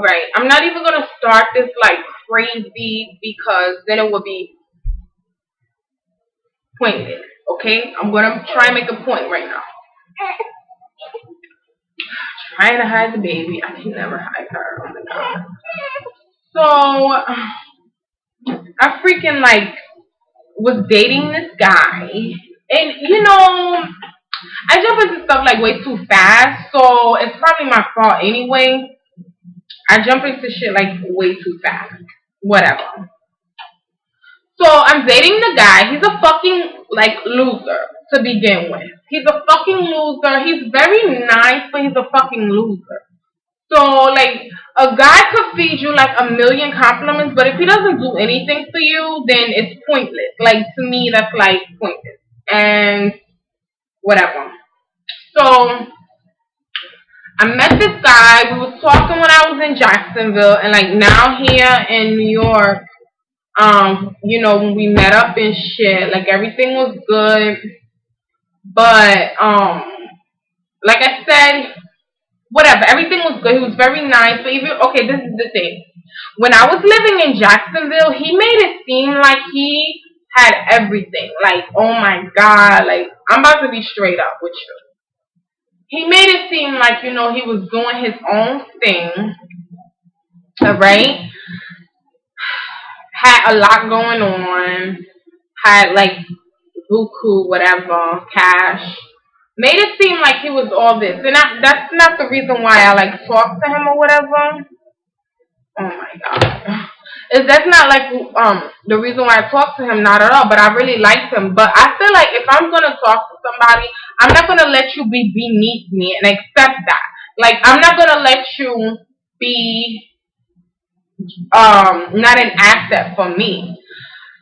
Alright, I'm not even gonna start this like crazy because then it would be pointless. Okay? I'm gonna try and make a point right now. Trying to hide the baby. I can never hide her. Oh my god. So I freaking like was dating this guy and I jump into stuff like way too fast, so it's probably my fault anyway. I jump into shit like way too fast. Whatever. So I'm dating the guy. He's a fucking like loser to begin with. He's a fucking loser. He's very nice, but he's a fucking loser. So like a guy could feed you like a million compliments, but if he doesn't do anything for you, then it's pointless. Like to me, that's like pointless and whatever. So I met this guy. We was talking when I was in Jacksonville, and like now here in New York. When we met up and shit, like everything was good. But like I said, whatever, everything was good. He was very nice. But even okay, this is the thing. When I was living in Jacksonville, he made it seem like he had everything. Like, oh my god, like I'm about to be straight up with you. He made it seem like, he was doing his own thing. Alright? Had a lot going on, had like buku, whatever, cash. Made it seem like he was all this. And that's not the reason why I like talk to him or whatever. Oh my god. That's not like the reason why I talk to him, not at all. But I really liked him. But I feel like if I'm gonna talk to somebody, I'm not gonna let you be beneath me and accept that. Like I'm not gonna let you be not an asset for me.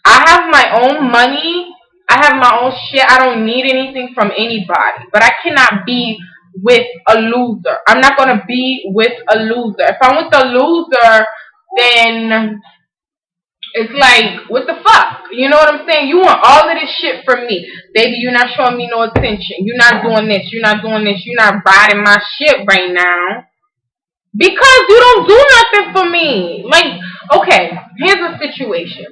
I have my own money. I have my own shit. I don't need anything from anybody. But I cannot be with a loser. I'm not gonna be with a loser. If I'm with a loser, then it's like, what the fuck? You know what I'm saying? You want all of this shit from me. Baby, you're not showing me no attention. You're not doing this. You're not doing this. You're not riding my shit right now. Because you don't do nothing for me. Like, okay, here's a situation.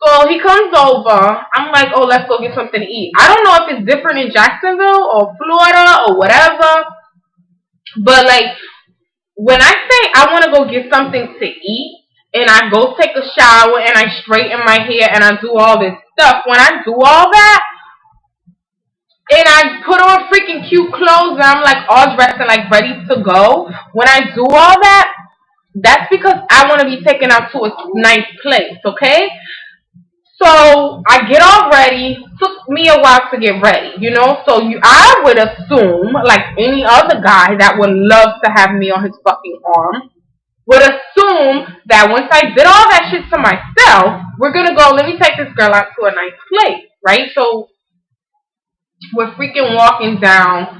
So he comes over. I'm like, oh, let's go get something to eat. I don't know if it's different in Jacksonville or Florida or whatever. But like, when I say I want to go get something to eat, and I go take a shower, and I straighten my hair, and I do all this stuff, when I do all that, and I put on freaking cute clothes, and I'm like all dressed and like ready to go, when I do all that, that's because I want to be taken out to a nice place, okay? So I get all ready. Took me a while to get ready, So I would assume, like any other guy that would love to have me on his fucking arm, would assume that once I did all that shit to myself, we're gonna go. Let me take this girl out to a nice place, right? So we're freaking walking down.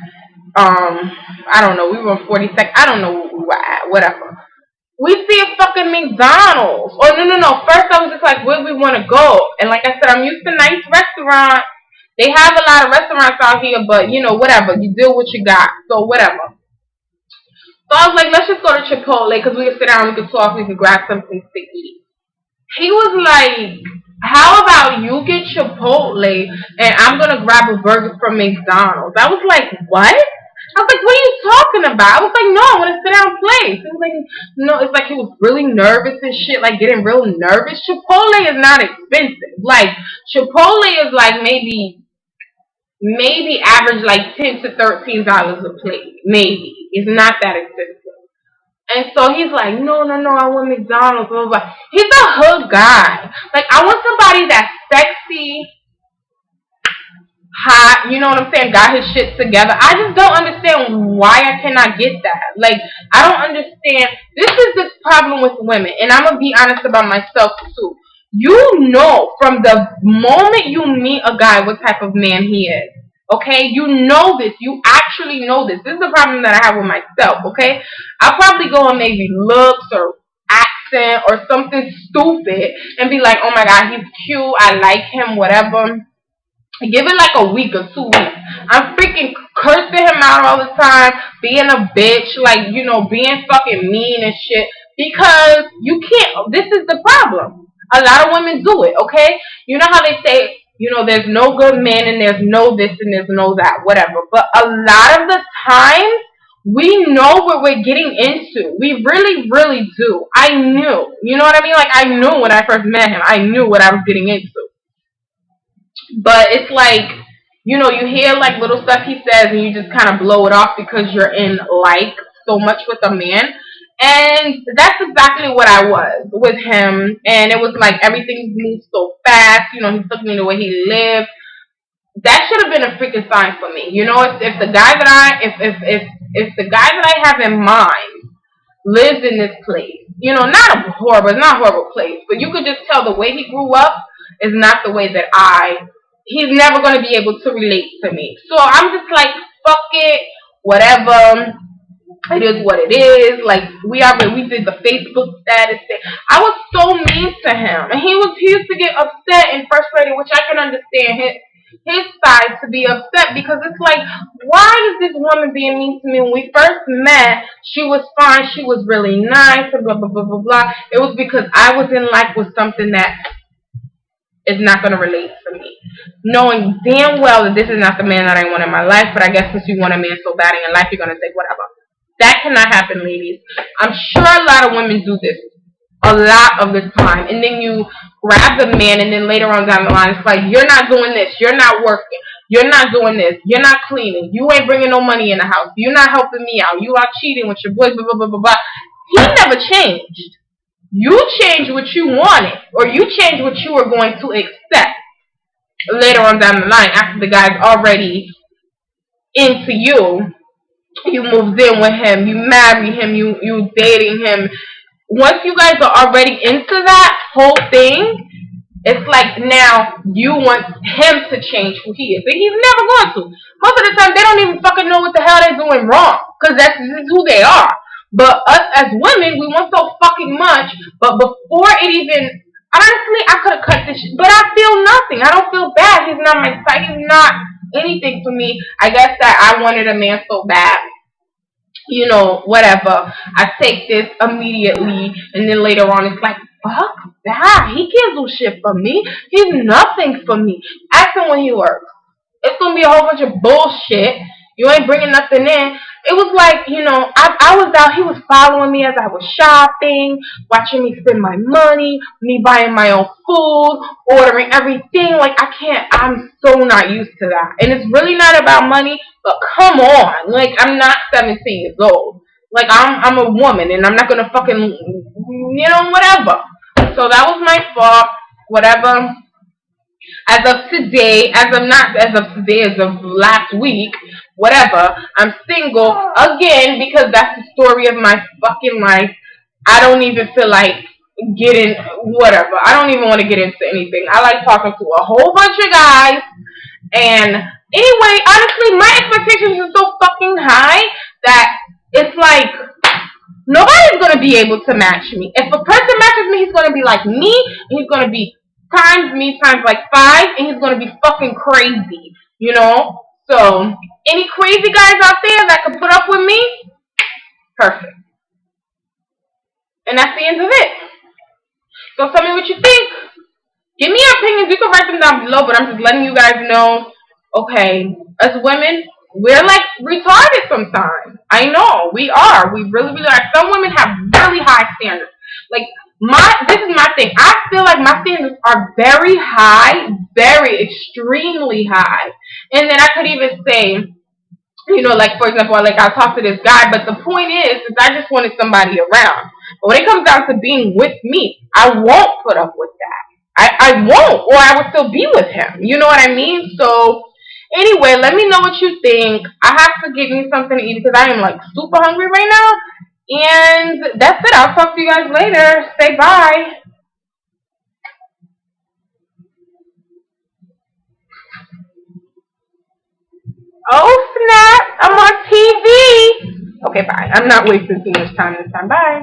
I don't know. We were on 42nd. I don't know where we were at. Whatever. We see a fucking McDonald's. Oh, no. First, I was just like, where do we want to go? And like I said, I'm used to nice restaurants. They have a lot of restaurants out here, but, whatever. You deal with what you got. So, whatever. So, I was like, let's just go to Chipotle because we can sit down, we can talk, we can grab something to eat. He was like, how about you get Chipotle and I'm going to grab a burger from McDonald's? I was like, what? I was like, what are you talking about? I was like, no, I want to sit down and play. He was like, no, it's like he was really nervous and shit, like getting real nervous. Chipotle is not expensive. Like, Chipotle is like maybe average like $10 to $13 a plate. Maybe. It's not that expensive. And so he's like, no, I want McDonald's. Blah, blah, blah. He's a hood guy. Like, I want somebody that's sexy, hot, you know what I'm saying, got his shit together. I just don't understand why I cannot get that. Like, I don't understand. This is the problem with women, and I'm going to be honest about myself, too. You know from the moment you meet a guy what type of man he is. Okay? You know this. You actually know this. This is the problem that I have with myself, okay? I'll probably go on maybe looks or accent or something stupid and be like, oh my god, he's cute, I like him, whatever. Give it like a week or 2 weeks. I'm freaking cursing him out all the time, being a bitch, like, being fucking mean and shit. Because you can't, this is the problem. A lot of women do it, okay? You know how they say, there's no good man and there's no this and there's no that, whatever. But a lot of the time, we know what we're getting into. We really, really do. I knew. You know what I mean? Like, I knew when I first met him. I knew what I was getting into. But it's like, you hear like little stuff he says and you just kind of blow it off because you're in like so much with a man. And that's exactly what I was with him. And it was like everything moved so fast. He took me the way he lived. That should have been a freaking sign for me. If the guy that if the guy that I have in mind lives in this place, not a horrible, it's not a horrible place, but you could just tell the way he grew up is not the way that he's never going to be able to relate to me. So I'm just like, fuck it, whatever. It is what it is. Like, we did the Facebook status thing. I was so mean to him, and he used to get upset and frustrated, which I can understand his side to be upset, because it's like, why is this woman being mean to me? When we first met, she was fine, she was really nice, blah blah blah blah blah. It was because I was in like with something that is not going to relate to me, knowing damn well that this is not the man that I want in my life. But I guess since you want a man so bad in your life, you're going to say whatever. That cannot happen, ladies. I'm sure a lot of women do this a lot of the time. And then you grab the man, and then later on down the line, it's like, you're not doing this. You're not working. You're not doing this. You're not cleaning. You ain't bringing no money in the house. You're not helping me out. You are cheating with your boys, blah, blah, blah, blah, blah. He never changed. You changed what you wanted, or you changed what you were going to accept later on down the line after the guy's already into you. You moved in with him, you married him, you dating him. Once you guys are already into that whole thing, it's like now you want him to change who he is. And he's never going to. Most of the time, they don't even fucking know what the hell they're doing wrong, because this is who they are. But us as women, we want so fucking much, but before it even, honestly, I could have cut this shit, but I feel nothing. I don't feel bad. He's not my type. He's not anything for me. I guess that I wanted a man so bad, whatever. I take this immediately, and then later on it's like, fuck that. He can't do shit for me. He's nothing for me. Ask him when he works. It's gonna be a whole bunch of bullshit. You ain't bringing nothing in. It was like, I was out, he was following me as I was shopping, watching me spend my money, me buying my own food, ordering everything. Like, I'm so not used to that. And it's really not about money, but come on. Like, I'm not 17 years old. Like, I'm a woman, and I'm not gonna fucking, whatever. So that was my fault, whatever. As of today, as of last week, whatever, I'm single again, because that's the story of my fucking life. I don't even feel like getting, whatever. I don't even want to get into anything. I like talking to a whole bunch of guys. And anyway, honestly, my expectations are so fucking high that it's like, nobody's going to be able to match me. If a person matches me, he's going to be like me, and he's going to be times me times like 5, and he's going to be fucking crazy, So, any crazy guys out there that can put up with me, perfect. And that's the end of it. So tell me what you think. Give me your opinions. You can write them down below, but I'm just letting you guys know, okay, as women, we're like retarded sometimes. I know, we are. We really, really are. Some women have really high standards. Like, this is my thing. I feel like my standards are very high, very extremely high. And then I could even say, like, for example, like, I talked to this guy, but the point is I just wanted somebody around. But when it comes down to being with me, I won't put up with that. I won't, or I would still be with him. You know what I mean? So, anyway, let me know what you think. I have to get me something to eat because I am, like, super hungry right now. And that's it. I'll talk to you guys later. Say bye. Oh, snap. I'm on TV. Okay, bye. I'm not wasting too much time this time. Bye.